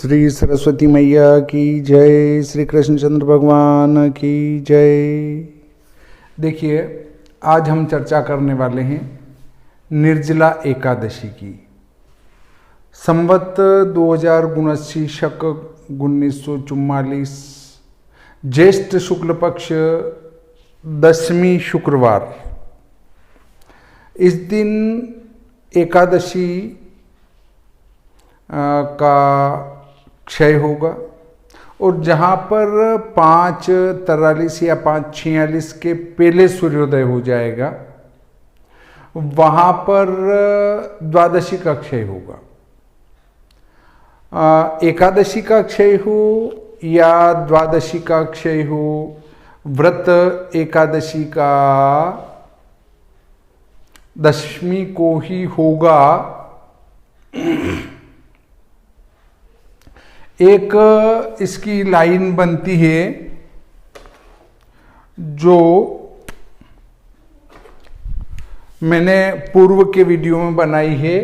श्री सरस्वती मैया की जय, श्री कृष्णचंद्र भगवान की जय। देखिए, आज हम चर्चा करने वाले हैं निर्जला एकादशी की। संवत 2079 शक 1944 ज्येष्ठ शुक्ल पक्ष 10वीं शुक्रवार। इस दिन एकादशी का क्षय होगा और जहाँ पर 5:43 या 5:46 के पहले सूर्योदय हो जाएगा वहाँ पर द्वादशी का क्षय होगा। एकादशी का क्षय हो या द्वादशी का क्षय हो, व्रत एकादशी का 10वीं को ही होगा। एक इसकी लाइन बनती है जो मैंने पूर्व के वीडियो में बनाई है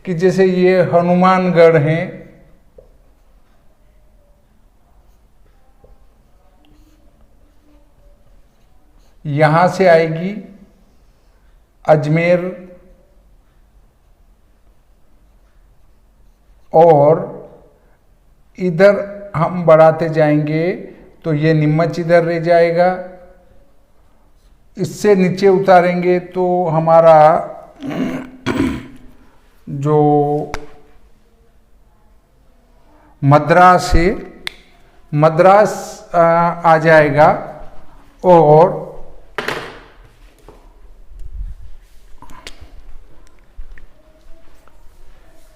कि जैसे ये हनुमानगढ़ है, यहां से आएगी अजमेर और इधर हम बढ़ाते जाएंगे तो ये नीमच इधर रह जाएगा। इससे नीचे उतारेंगे तो हमारा जो मद्रास है, मद्रास आ जाएगा और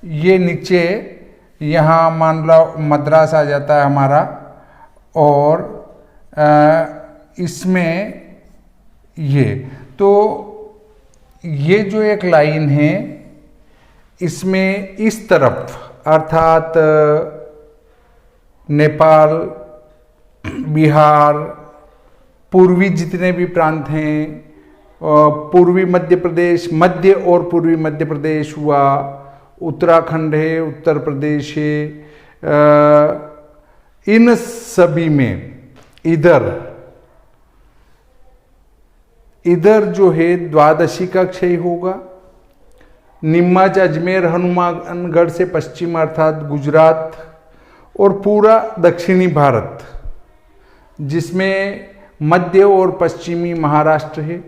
ये नीचे यहाँ मान लो मद्रास आ जाता है हमारा। और इसमें ये तो ये जो एक लाइन है इसमें इस तरफ अर्थात नेपाल, बिहार, पूर्वी जितने भी प्रांत हैं, पूर्वी मध्य प्रदेश, मध्य और पूर्वी मध्य प्रदेश हुआ, उत्तराखंड है, उत्तर प्रदेश है, इन सभी में इधर जो है द्वादशी का क्षय होगा। नीमच, अजमेर, हनुमानगढ़ से पश्चिम अर्थात गुजरात और पूरा दक्षिणी भारत जिसमें मध्य और पश्चिमी महाराष्ट्र है,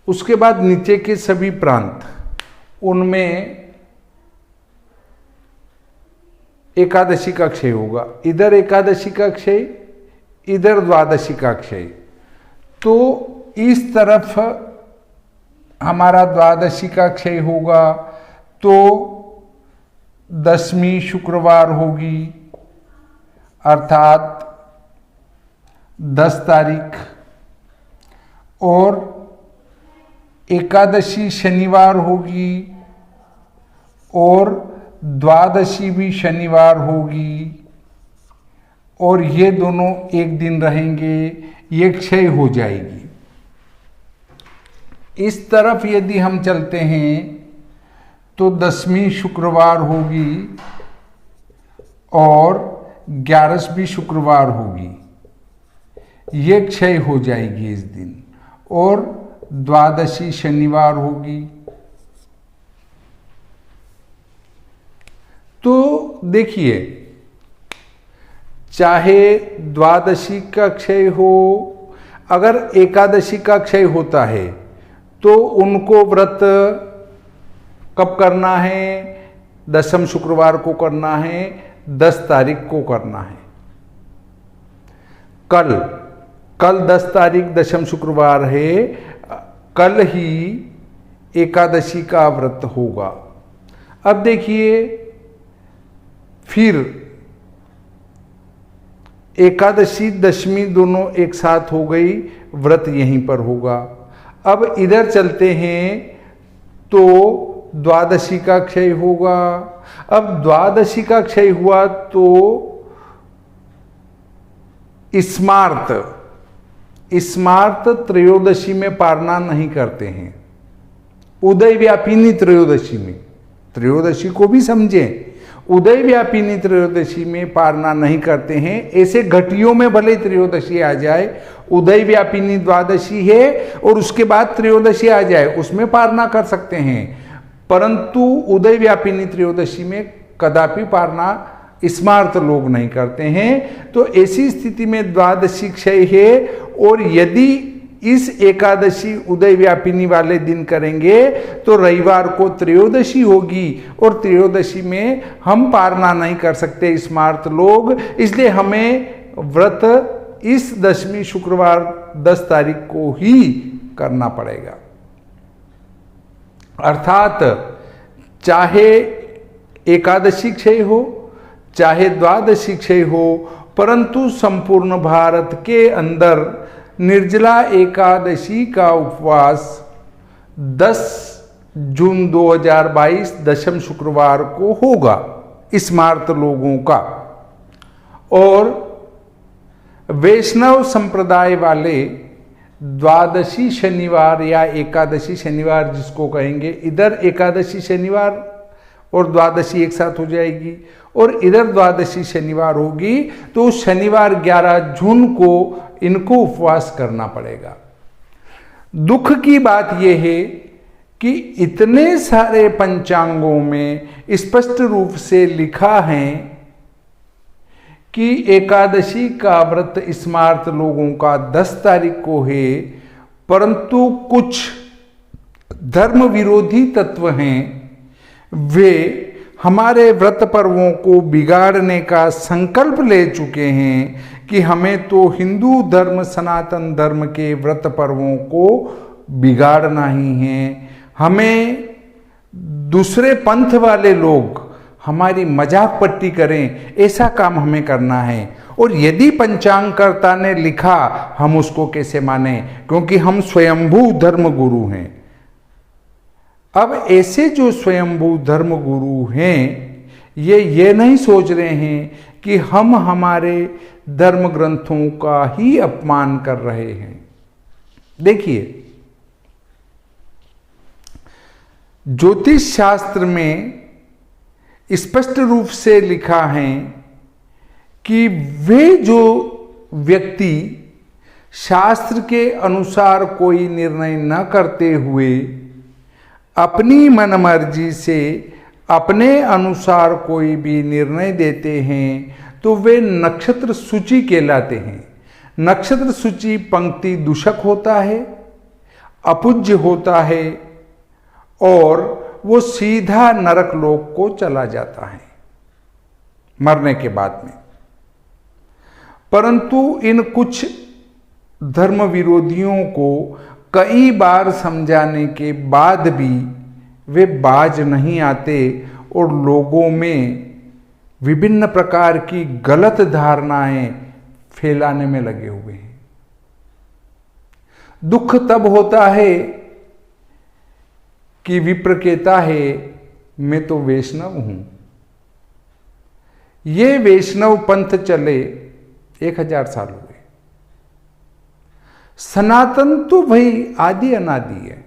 उसके बाद नीचे के सभी प्रांत उनमें एकादशी का क्षय होगा। इधर एकादशी का क्षय, इधर द्वादशी का क्षय। तो इस तरफ हमारा द्वादशी का क्षय होगा तो 10वीं शुक्रवार होगी अर्थात 10 तारीख, और एकादशी शनिवार होगी और द्वादशी भी शनिवार होगी और ये दोनों एक दिन रहेंगे, ये क्षय हो जाएगी। इस तरफ यदि हम चलते हैं तो 10वीं शुक्रवार होगी और 11वीं शुक्रवार होगी, ये क्षय हो जाएगी इस दिन, और द्वादशी शनिवार होगी। तो देखिए, चाहे द्वादशी का क्षय हो, अगर एकादशी का क्षय होता है तो उनको व्रत कब करना है? 10वें शुक्रवार को करना है, 10 तारीख को करना है। कल 10 तारीख 10वें शुक्रवार है, कल ही एकादशी का व्रत होगा। अब देखिए, फिर एकादशी 10वीं दोनों एक साथ हो गई, व्रत यहीं पर होगा। अब इधर चलते हैं तो द्वादशी का क्षय होगा। अब द्वादशी का क्षय हुआ तो स्मार्त त्रयोदशी में पारना नहीं करते हैं, उदय व्यापिनी त्रयोदशी में। त्रयोदशी को भी समझें उदय व्यापिनी त्रयोदशी में पारना नहीं करते हैं। ऐसे घटियों में भले त्रयोदशी आ जाए, उदय व्यापिनी द्वादशी है और उसके बाद त्रयोदशी आ जाए, उसमें पारना कर सकते हैं, परंतु उदय व्यापिनी त्रयोदशी में कदापि पारना स्मार्त लोग नहीं करते हैं। तो ऐसी स्थिति में द्वादशी क्षय है, और यदि इस एकादशी उदय व्यापिनी वाले दिन करेंगे तो रविवार को त्रयोदशी होगी, और त्रयोदशी में हम पारना नहीं कर सकते स्मार्त लोग, इसलिए हमें व्रत इस दशमी शुक्रवार 10 तारीख को ही करना पड़ेगा। अर्थात चाहे एकादशी क्षय हो चाहे द्वादशी क्षय हो, परंतु संपूर्ण भारत के अंदर निर्जला एकादशी का उपवास 10 जून 2022 दशम शुक्रवार को होगा स्मार्त लोगों का। और वैष्णव संप्रदाय वाले द्वादशी शनिवार या एकादशी शनिवार जिसको कहेंगे, इधर एकादशी शनिवार और द्वादशी एक साथ हो जाएगी, और इधर द्वादशी शनिवार होगी, तो शनिवार 11 जून को इनको उपवास करना पड़ेगा। दुख की बात यह है कि इतने सारे पंचांगों में स्पष्ट रूप से लिखा है कि एकादशी का व्रत स्मार्त लोगों का 10 तारीख को है, परंतु कुछ धर्म विरोधी तत्व हैं, वे हमारे व्रत पर्वों को बिगाड़ने का संकल्प ले चुके हैं कि हमें तो हिंदू धर्म सनातन धर्म के व्रत पर्वों को बिगाड़ना ही है, हमें दूसरे पंथ वाले लोग हमारी मजाक पट्टी करें ऐसा काम हमें करना है। और यदि पंचांगकर्ता ने लिखा हम उसको कैसे माने, क्योंकि हम स्वयंभू धर्म गुरु हैं। अब ऐसे जो स्वयंभू धर्म गुरु हैं ये नहीं सोच रहे हैं कि हम हमारे धर्म ग्रंथों का ही अपमान कर रहे हैं। देखिए, ज्योतिष शास्त्र में स्पष्ट रूप से लिखा है कि वे जो व्यक्ति शास्त्र के अनुसार कोई निर्णय न करते हुए अपनी मनमर्जी से अपने अनुसार कोई भी निर्णय देते हैं तो वे नक्षत्र सूची कहलाते हैं। नक्षत्र सूची पंक्ति दूषक होता है, अपूज्य होता है, और वो सीधा नरक लोक को चला जाता है मरने के बाद में। परंतु इन कुछ धर्म विरोधियों को कई बार समझाने के बाद भी वे बाज नहीं आते और लोगों में विभिन्न प्रकार की गलत धारणाएं फैलाने में लगे हुए हैं। दुख तब होता है कि विप्र कहता है मैं तो वैष्णव हूं। ये वैष्णव पंथ चले 1000 साल हुए। सनातन तो भाई आदि अनादि है,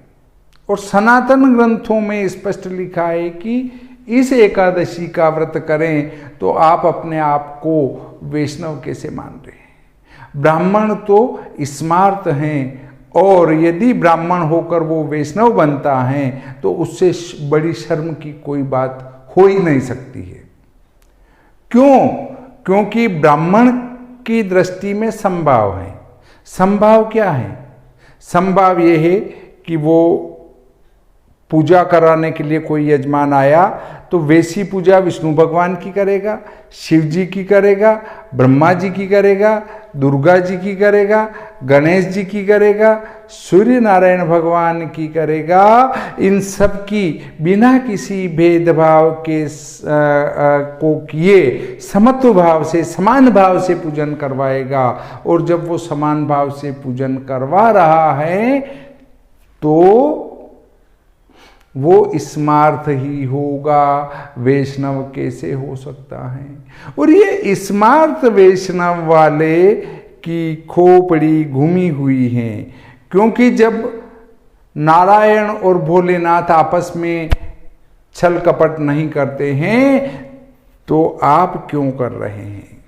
और सनातन ग्रंथों में स्पष्ट लिखा है कि इस एकादशी का व्रत करें तो आप अपने आप को वैष्णव कैसे मान रहे हैं। ब्राह्मण तो स्मार्त हैं, और यदि ब्राह्मण होकर वो वैष्णव बनता है तो उससे बड़ी शर्म की कोई बात हो ही नहीं सकती है। क्यों? क्योंकि ब्राह्मण की दृष्टि में समभाव है। समभाव क्या है? समभाव ये है कि वो पूजा कराने के लिए कोई यजमान आया तो वैसी पूजा विष्णु भगवान की करेगा, शिव जी की करेगा, ब्रह्मा जी की करेगा, दुर्गा जी की करेगा, गणेश जी की करेगा, सूर्य नारायण भगवान की करेगा। इन सब की बिना किसी भेदभाव के को किए समत्व भाव से, समान भाव से पूजन करवाएगा। और जब वो समान भाव से पूजन करवा रहा है तो वो स्मार्त ही होगा, वैष्णव कैसे हो सकता है। और ये स्मार्त वैष्णव वाले की खोपड़ी घूमी हुई है, क्योंकि जब नारायण और भोलेनाथ आपस में छल कपट नहीं करते हैं तो आप क्यों कर रहे हैं?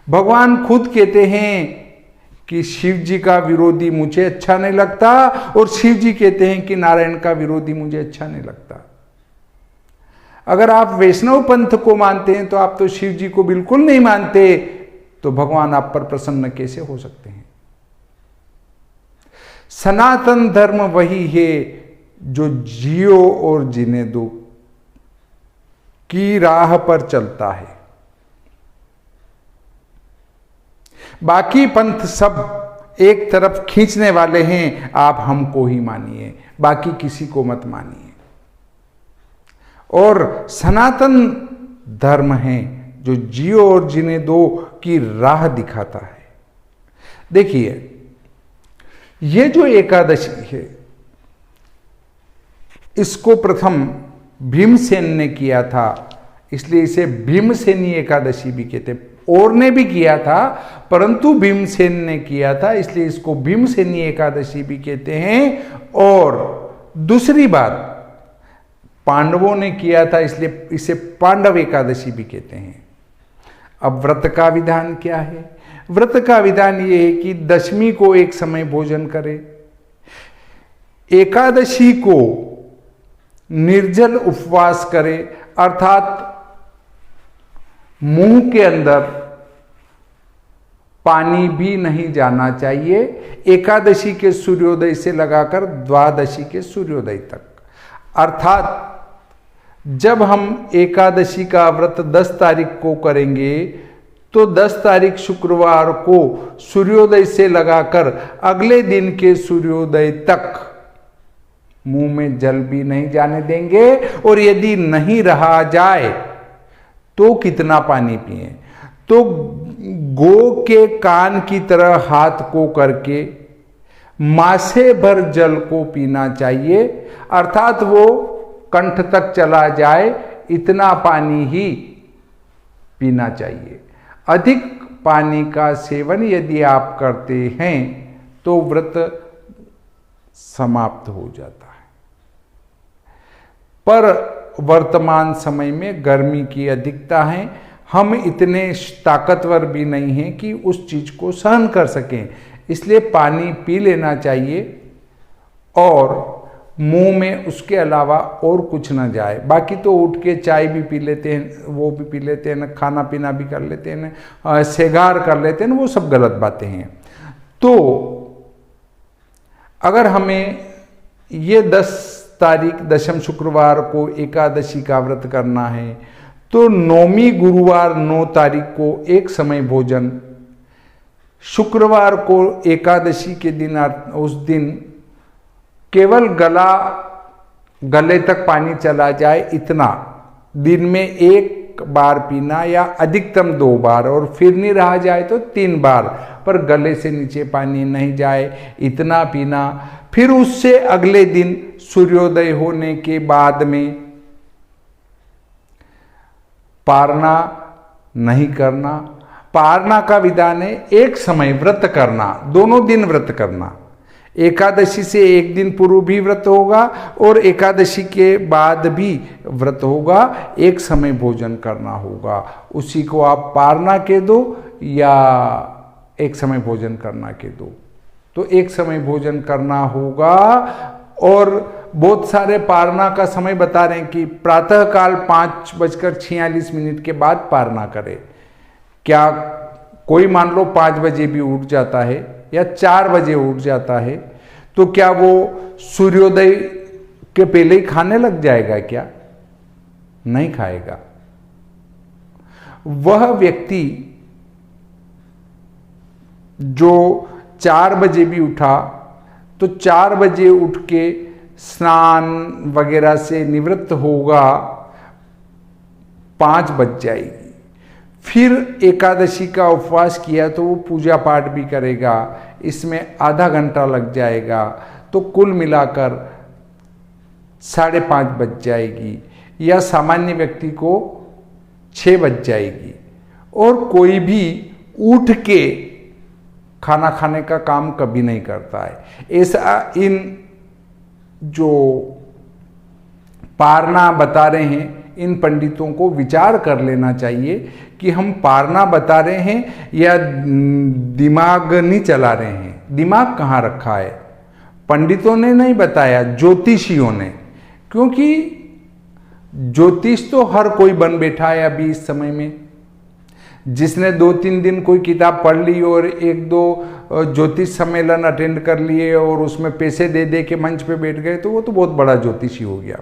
भगवान खुद कहते हैं कि शिव जी का विरोधी मुझे अच्छा नहीं लगता, और शिव जी कहते हैं कि नारायण का विरोधी मुझे अच्छा नहीं लगता। अगर आप वैष्णव पंथ को मानते हैं तो आप तो शिव जी को बिल्कुल नहीं मानते, तो भगवान आप पर प्रसन्न कैसे हो सकते हैं? सनातन धर्म वही है जो जियो और जीने दो की राह पर चलता है। बाकी पंथ सब एक तरफ खींचने वाले हैं, आप हमको ही मानिए, बाकी किसी को मत मानिए। और सनातन धर्म है जो जियो और जीने दो की राह दिखाता है। देखिए, ये जो एकादशी है, इसको प्रथम भीमसेन ने किया था, इसलिए इसे भीमसेनी एकादशी भी कहते। और ने भी किया था, परंतु भीमसेन ने किया था, इसलिए इसको भीमसेनी एकादशी भी कहते हैं। और दूसरी बात, पांडवों ने किया था, इसलिए इसे पांडव एकादशी भी कहते हैं। अब व्रत का विधान क्या है? व्रत का विधान ये है कि दशमी को एक समय भोजन करें, एकादशी को निर्जल उपवास करें, अर्थात मुंह के अंदर पानी भी नहीं जाना चाहिए, एकादशी के सूर्योदय से लगाकर द्वादशी के सूर्योदय तक। अर्थात जब हम एकादशी का व्रत 10 तारीख को करेंगे तो 10 तारीख शुक्रवार को सूर्योदय से लगाकर अगले दिन के सूर्योदय तक मुंह में जल भी नहीं जाने देंगे। और यदि नहीं रहा जाए तो कितना पानी पिए? तो गो के कान की तरह हाथ को करके मासे भर जल को पीना चाहिए, अर्थात वो कंठ तक चला जाए, इतना पानी ही पीना चाहिए। अधिक पानी का सेवन यदि आप करते हैं तो व्रत समाप्त हो जाता है। पर वर्तमान समय में गर्मी की अधिकता है, हम इतने ताकतवर भी नहीं हैं कि उस चीज को सहन कर सकें, इसलिए पानी पी लेना चाहिए और मुंह में उसके अलावा और कुछ ना जाए। बाकी तो उठ के चाय भी पी लेते हैं, वो भी पी लेते हैं, खाना पीना भी कर लेते हैं, सेगार कर लेते हैं, वो सब गलत बातें हैं। तो अगर हमें ये 10 तारीख दशम शुक्रवार को एकादशी का व्रत करना है तो 9वीं गुरुवार 9 तारीख को एक समय भोजन, शुक्रवार को एकादशी के दिन उस दिन केवल गले तक पानी चला जाए, इतना दिन में 1 बार पीना या अधिकतम 2 बार, और फिर नहीं रहा जाए तो 3 बार, पर गले से नीचे पानी नहीं जाए, इतना पीना। फिर उससे अगले दिन सूर्योदय होने के बाद में पारना नहीं करना। पारना का विधान है एक समय व्रत करना, दोनों दिन व्रत करना। एकादशी से एक दिन पूर्व भी व्रत होगा और एकादशी के बाद भी व्रत होगा, एक समय भोजन करना होगा। उसी को आप पारना कह दो या एक समय भोजन करना कह दो, तो एक समय भोजन करना होगा। और बहुत सारे पारना का समय बता रहे हैं कि प्रातःकाल 5:46 के बाद पारना करें। क्या कोई मान लो 5 बजे भी उठ जाता है या 4 बजे उठ जाता है, तो क्या वो सूर्योदय के पहले ही खाने लग जाएगा? क्या नहीं खाएगा। वह व्यक्ति जो 4 बजे भी उठा तो 4 बजे उठ के स्नान वगैरह से निवृत्त होगा, 5 बज जाएगी। फिर एकादशी का उपवास किया तो वो पूजा पाठ भी करेगा, इसमें आधा घंटा लग जाएगा, तो कुल मिलाकर 5:30 बज जाएगी, या सामान्य व्यक्ति को 6 बज जाएगी। और कोई भी उठ के खाना खाने का काम कभी नहीं करता है। ऐसा इन जो पारना बता रहे हैं इन पंडितों को विचार कर लेना चाहिए कि हम पारना बता रहे हैं या दिमाग नहीं चला रहे हैं। दिमाग कहाँ रखा है? पंडितों ने नहीं बताया, ज्योतिषियों ने। क्योंकि ज्योतिष तो हर कोई बन बैठा है अभी इस समय में। जिसने 2-3 दिन कोई किताब पढ़ ली और 1-2 ज्योतिष सम्मेलन अटेंड कर लिए और उसमें पैसे दे दे के मंच पे बैठ गए, तो वो तो बहुत बड़ा ज्योतिषी हो गया।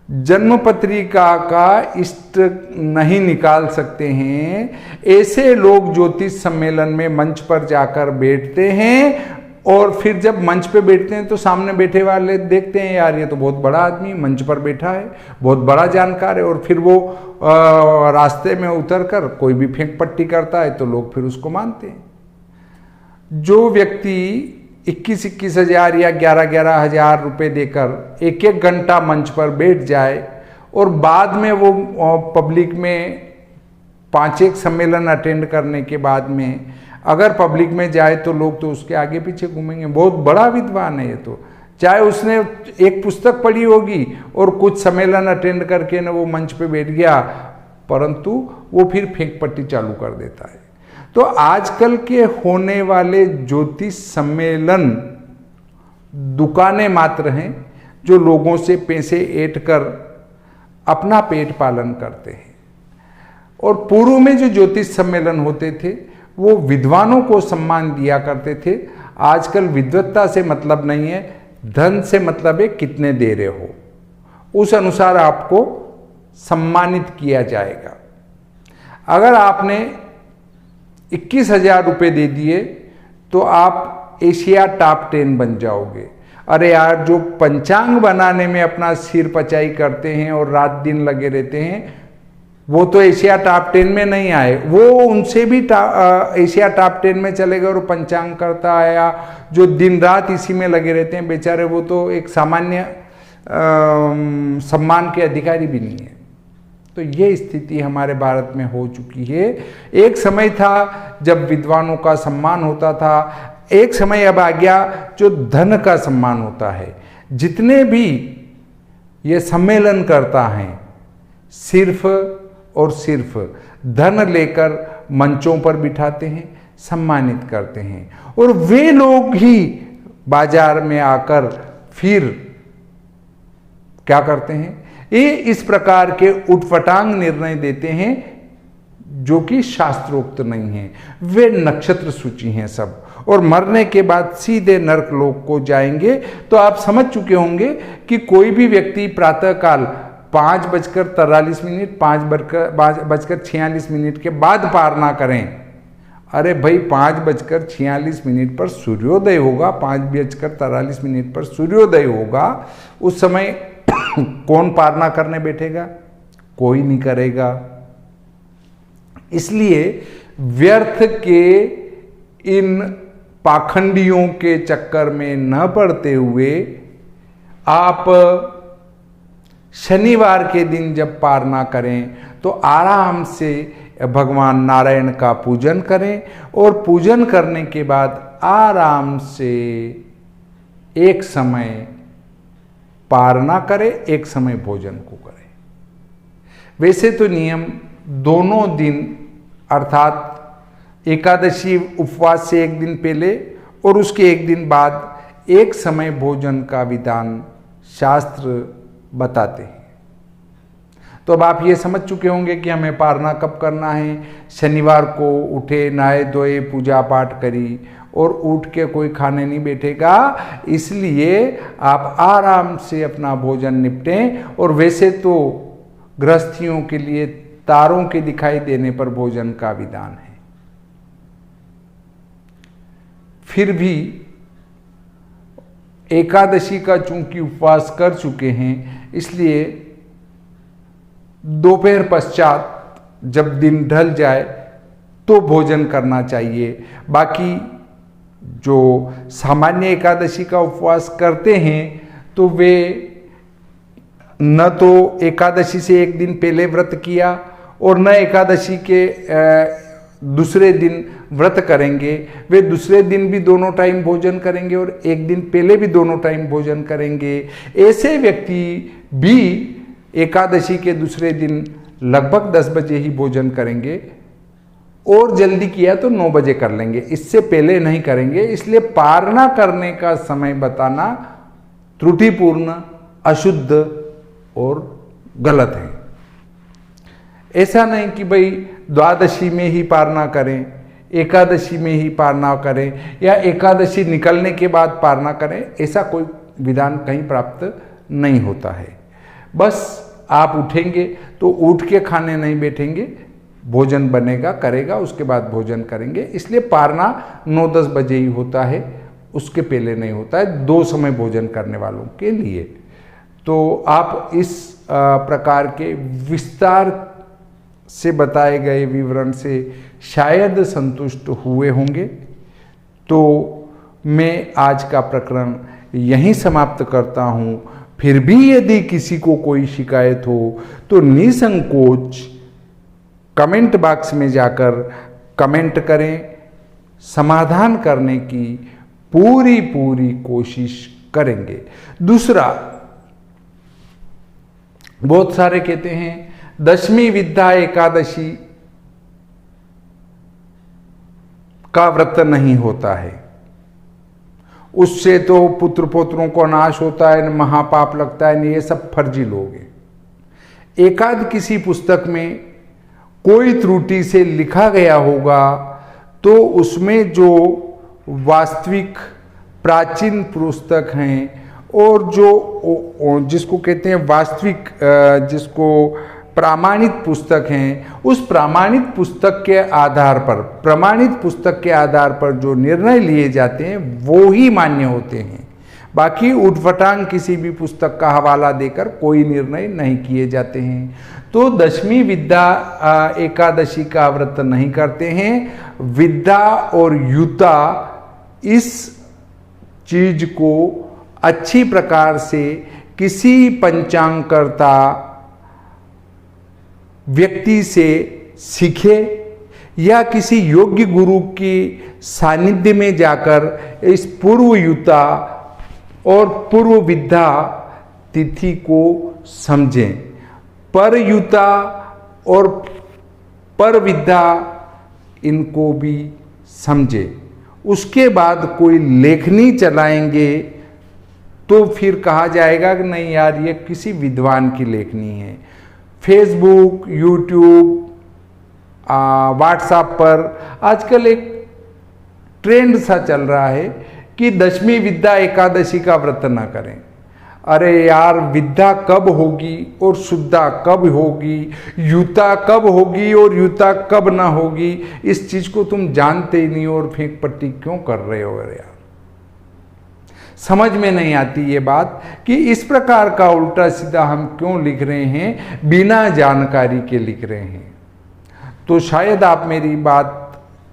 जन्म पत्रिका का इष्ट नहीं निकाल सकते हैं, ऐसे लोग ज्योतिष सम्मेलन में मंच पर जाकर बैठते हैं और फिर जब मंच पे बैठते हैं तो सामने बैठे वाले देखते हैं, यार ये तो बहुत बड़ा आदमी मंच पर बैठा है, बहुत बड़ा जानकार है, और फिर वो रास्ते में उतरकर कोई भी फेंक पट्टी करता है तो लोग फिर उसको मानते हैं। जो व्यक्ति 21-21 हज़ार या 11-11 हज़ार रुपये देकर 1-1 घंटा मंच पर बैठ जाए और बाद में वो पब्लिक में 5-1 सम्मेलन अटेंड करने के बाद में अगर पब्लिक में जाए तो लोग तो उसके आगे पीछे घूमेंगे, बहुत बड़ा विद्वान है ये तो। चाहे उसने एक पुस्तक पढ़ी होगी और कुछ सम्मेलन अटेंड करके ना वो मंच पे बैठ गया, परंतु वो फिर फेंक पट्टी चालू कर देता है। तो आजकल के होने वाले ज्योतिष सम्मेलन दुकानें मात्र हैं जो लोगों से पैसे ऐंठ कर अपना पेट पालन करते हैं। और पूर्व में जो ज्योतिष सम्मेलन होते थे वो विद्वानों को सम्मान दिया करते थे। आजकल विद्वत्ता से मतलब नहीं है, धन से मतलब है कितने दे रहे हो, उस अनुसार आपको सम्मानित किया जाएगा। अगर आपने 21,000 रुपये दे दिए तो आप एशिया टॉप 10 बन जाओगे। अरे यार, जो पंचांग बनाने में अपना सिर पचाई करते हैं और रात दिन लगे रहते हैं वो तो एशिया टॉप 10 में नहीं आए, वो उनसे भी एशिया टॉप 10 में चले गए और पंचांग करता है, या जो दिन रात इसी में लगे रहते हैं बेचारे, वो तो एक सामान्य सम्मान के अधिकारी भी नहीं है। तो ये स्थिति हमारे भारत में हो चुकी है। एक समय था जब विद्वानों का सम्मान होता था, एक समय अब आ गया जो धन का सम्मान होता है। जितने भी ये सम्मेलन करता है सिर्फ और सिर्फ धन लेकर मंचों पर बिठाते हैं, सम्मानित करते हैं, और वे लोग ही बाजार में आकर फिर क्या करते हैं, ये इस प्रकार के उटपटांग निर्णय देते हैं जो कि शास्त्रोक्त नहीं है। वे नक्षत्र सूची हैं सब, और मरने के बाद सीधे नरक लोक को जाएंगे। तो आप समझ चुके होंगे कि कोई भी व्यक्ति प्रातःकाल 5:43, 5:46 के बाद पार ना करें। अरे भाई, 5:46 पर सूर्योदय होगा, 5:43 पर सूर्योदय होगा, उस समय कौन पारना करने बैठेगा? कोई नहीं करेगा। इसलिए व्यर्थ के इन पाखंडियों के चक्कर में न पड़ते हुए आप शनिवार के दिन जब पारना करें तो आराम से भगवान नारायण का पूजन करें, और पूजन करने के बाद आराम से एक समय पारना करें, एक समय भोजन को करें। वैसे तो नियम दोनों दिन, अर्थात एकादशी उपवास से एक दिन पहले और उसके एक दिन बाद एक समय भोजन का विधान शास्त्र बताते हैं। तो अब आप ये समझ चुके होंगे कि हमें पारना कब करना है। शनिवार को उठे, नहाए धोए, पूजा पाठ करी और उठ के कोई खाने नहीं बैठेगा, इसलिए आप आराम से अपना भोजन निपटें। और वैसे तो गृहस्थियों के लिए तारों के दिखाई देने पर भोजन का विधान है। फिर भी एकादशी का चूंकि उपवास कर चुके हैं, इसलिए दोपहर पश्चात जब दिन ढल जाए तो भोजन करना चाहिए। बाकी जो सामान्य एकादशी का उपवास करते हैं तो वे न तो एकादशी से एक दिन पहले व्रत किया और न एकादशी के दूसरे दिन व्रत करेंगे। वे दूसरे दिन भी दोनों टाइम भोजन करेंगे और एक दिन पहले भी दोनों टाइम भोजन करेंगे। ऐसे व्यक्ति भी एकादशी के दूसरे दिन लगभग 10 बजे ही भोजन करेंगे, और जल्दी किया तो 9 बजे कर लेंगे, इससे पहले नहीं करेंगे। इसलिए पारना करने का समय बताना त्रुटिपूर्ण, अशुद्ध और गलत है। ऐसा नहीं कि भाई द्वादशी में ही पारना करें, एकादशी में ही पारना करें, या एकादशी निकलने के बाद पारना करें, ऐसा कोई विधान कहीं प्राप्त नहीं होता है। बस आप उठेंगे तो उठ के खाने नहीं बैठेंगे, भोजन बनेगा करेगा, उसके बाद भोजन करेंगे। इसलिए पारना 9-10 बजे ही होता है, उसके पहले नहीं होता है, 2 समय भोजन करने वालों के लिए। तो आप इस प्रकार के विस्तार से बताए गए विवरण से शायद संतुष्ट हुए होंगे। तो मैं आज का प्रकरण यहीं समाप्त करता हूँ। फिर भी यदि किसी को कोई शिकायत हो तो निसंकोच कमेंट बॉक्स में जाकर कमेंट करें, समाधान करने की पूरी कोशिश करेंगे। दूसरा, बहुत सारे कहते हैं दशमी विद्या एकादशी का व्रत नहीं होता है, उससे तो पुत्र पौत्रों को नाश होता है, महापाप लगता है, ये सब फर्जी लोग हैं। एकाद किसी पुस्तक में कोई त्रुटि से लिखा गया होगा तो उसमें जो वास्तविक प्राचीन पुस्तक हैं और जो जिसको कहते हैं वास्तविक, जिसको प्रामाणित पुस्तक हैं, उस प्रामाणित पुस्तक के आधार पर, प्रमाणित पुस्तक के आधार पर जो निर्णय लिए जाते हैं वो ही मान्य होते हैं। बाकी उठपटांग किसी भी पुस्तक का हवाला देकर कोई निर्णय नहीं किए जाते हैं। तो दशमी विद्या एकादशी का व्रत नहीं करते हैं। विद्या और युता इस चीज को अच्छी प्रकार से किसी पंचांगकर्ता व्यक्ति से सीखे या किसी योग्य गुरु की सानिध्य में जाकर इस पूर्व युता और पूर्व विद्या तिथि को समझें। पर युता और पर विद्या इनको भी समझे, उसके बाद कोई लेखनी चलाएंगे तो फिर कहा जाएगा कि नहीं यार ये किसी विद्वान की लेखनी है। फेसबुक, यूट्यूब, व्हाट्सएप पर आजकल एक ट्रेंड सा चल रहा है कि दशमी विद्या एकादशी का व्रत ना करें। अरे यार, विद्या कब होगी और शुद्धा कब होगी, युता कब होगी और युता कब ना होगी, इस चीज को तुम जानते ही नहीं और फेंक पट्टी क्यों कर रहे हो यार। समझ में नहीं आती ये बात कि इस प्रकार का उल्टा सीधा हम क्यों लिख रहे हैं, बिना जानकारी के लिख रहे हैं। तो शायद आप मेरी बात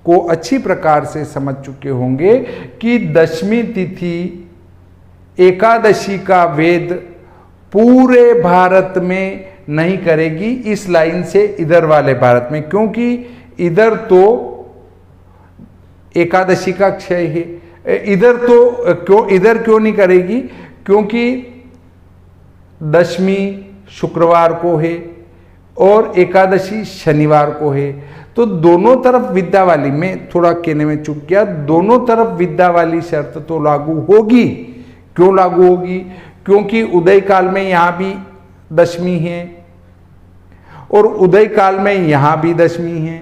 को अच्छी प्रकार से समझ चुके होंगे कि दशमी तिथि एकादशी का वेद पूरे भारत में नहीं करेगी, इस लाइन से इधर वाले भारत में, क्योंकि इधर तो एकादशी का क्षय है। इधर तो इधर क्यों नहीं करेगी, क्योंकि दशमी शुक्रवार को है और एकादशी शनिवार को है। तो दोनों तरफ विद्या वाली, मैं थोड़ा कहने में चूक गया, दोनों तरफ विद्या वाली शर्त तो लागू होगी। क्यों लागू होगी? क्योंकि उदय काल में यहां भी दशमी है और उदय काल में यहां भी दशमी है।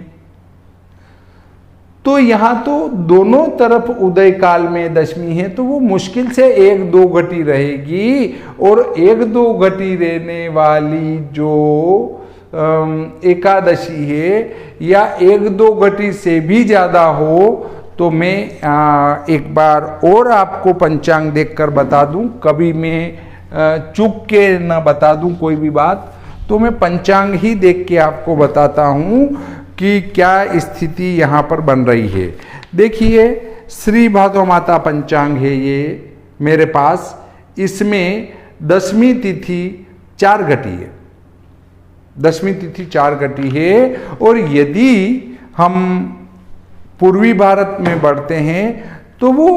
तो यहां तो दोनों तरफ उदय काल में दशमी है, तो वो मुश्किल से 1-2 घटी रहेगी। और 1-2 घटी रहने वाली जो एकादशी है, या 1-2 घटी से भी ज्यादा हो, तो मैं एक बार और आपको पंचांग देखकर बता दूं। कभी मैं चूक के न बता दूं कोई भी बात, तो मैं पंचांग ही देख के आपको बताता हूं कि क्या स्थिति यहाँ पर बन रही है। देखिए, श्री भादो माता पंचांग है ये मेरे पास। इसमें दशमी तिथि 4 घटी है, दशमी तिथि 4 घटी है। और यदि हम पूर्वी भारत में बढ़ते हैं तो वो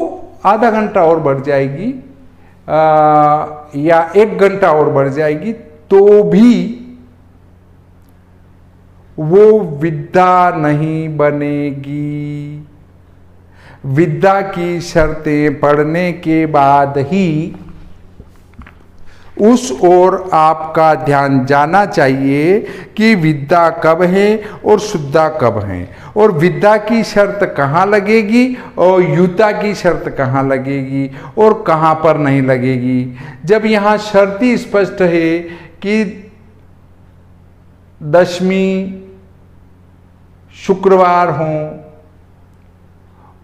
आधा घंटा और बढ़ जाएगी, या 1 घंटा और बढ़ जाएगी, तो भी वो विद्या नहीं बनेगी। विद्या की शर्तें पढ़ने के बाद ही उस ओर आपका ध्यान जाना चाहिए कि विद्या कब है और शुद्धा कब है, और विद्या की शर्त कहाँ लगेगी और युता की शर्त कहाँ लगेगी और कहाँ पर नहीं लगेगी। जब यहाँ शर्त ही स्पष्ट है कि दशमी शुक्रवार हो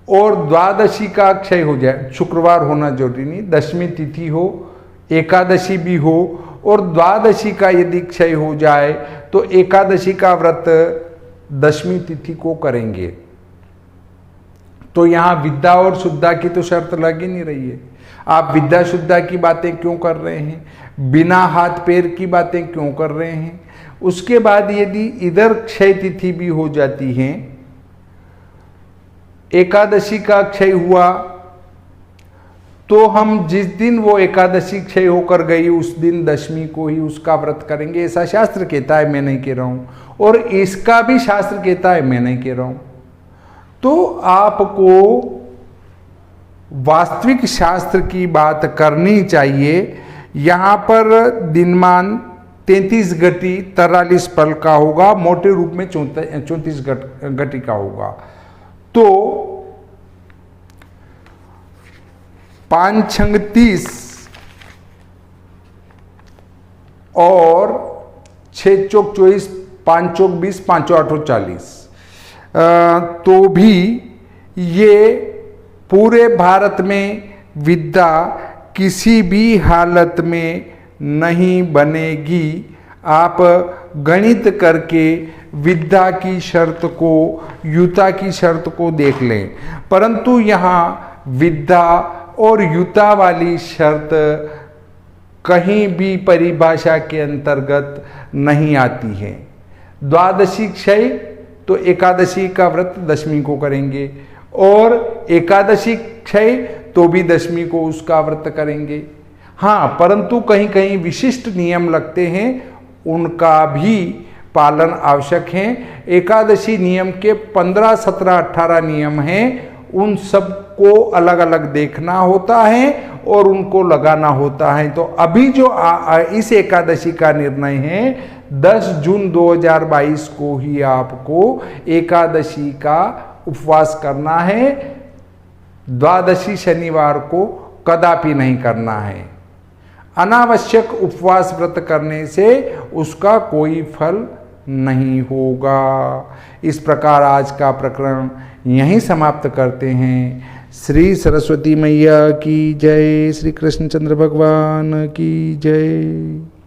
और द्वादशी का क्षय हो जाए, शुक्रवार होना जरूरी नहीं, दशमी तिथि हो, एकादशी भी हो, और द्वादशी का यदि क्षय हो जाए तो एकादशी का व्रत दशमी तिथि को करेंगे। तो यहां विद्या और शुद्धा की तो शर्त लग ही नहीं रही है। आप विद्या शुद्धा की बातें क्यों कर रहे हैं, बिना हाथ पैर की बातें क्यों कर रहे हैं। उसके बाद यदि इधर क्षय तिथि भी हो जाती है, एकादशी का क्षय हुआ, तो हम जिस दिन वो एकादशी क्षय होकर गई उस दिन दशमी को ही उसका व्रत करेंगे, ऐसा शास्त्र कहता है, मैं नहीं कह रहा हूं, और इसका भी शास्त्र कहता है, मैं नहीं कह रहा हूं। तो आपको वास्तविक शास्त्र की बात करनी चाहिए। यहां पर दिनमान 33 घटी 43 पल का होगा, मोटे रूप में 34 घटी का होगा। तो 5 छंग 30 और 6 चौक 24, 5 चौक 20, 5 8 40, तो भी ये पूरे भारत में विद्या किसी भी हालत में नहीं बनेगी। आप गणित करके विद्या की शर्त को, युता की शर्त को देख लें, परंतु यहाँ विद्या और युता वाली शर्त कहीं भी परिभाषा के अंतर्गत नहीं आती है। द्वादशी क्षय तो एकादशी का व्रत दशमी को करेंगे, और एकादशी क्षय तो भी दशमी को उसका व्रत करेंगे। हाँ, परंतु कहीं कहीं विशिष्ट नियम लगते हैं, उनका भी पालन आवश्यक है। एकादशी नियम के 15, 17, 18 नियम हैं, उन सबको अलग अलग देखना होता है और उनको लगाना होता है। तो अभी जो इस एकादशी का निर्णय है 10 जून 2022 को ही आपको एकादशी का उपवास करना है, द्वादशी शनिवार को कदापि नहीं करना है। अनावश्यक उपवास व्रत करने से उसका कोई फल नहीं होगा। इस प्रकार आज का प्रकरण यहीं समाप्त करते हैं। श्री सरस्वती मैया की जय, श्री कृष्णचंद्र भगवान की जय।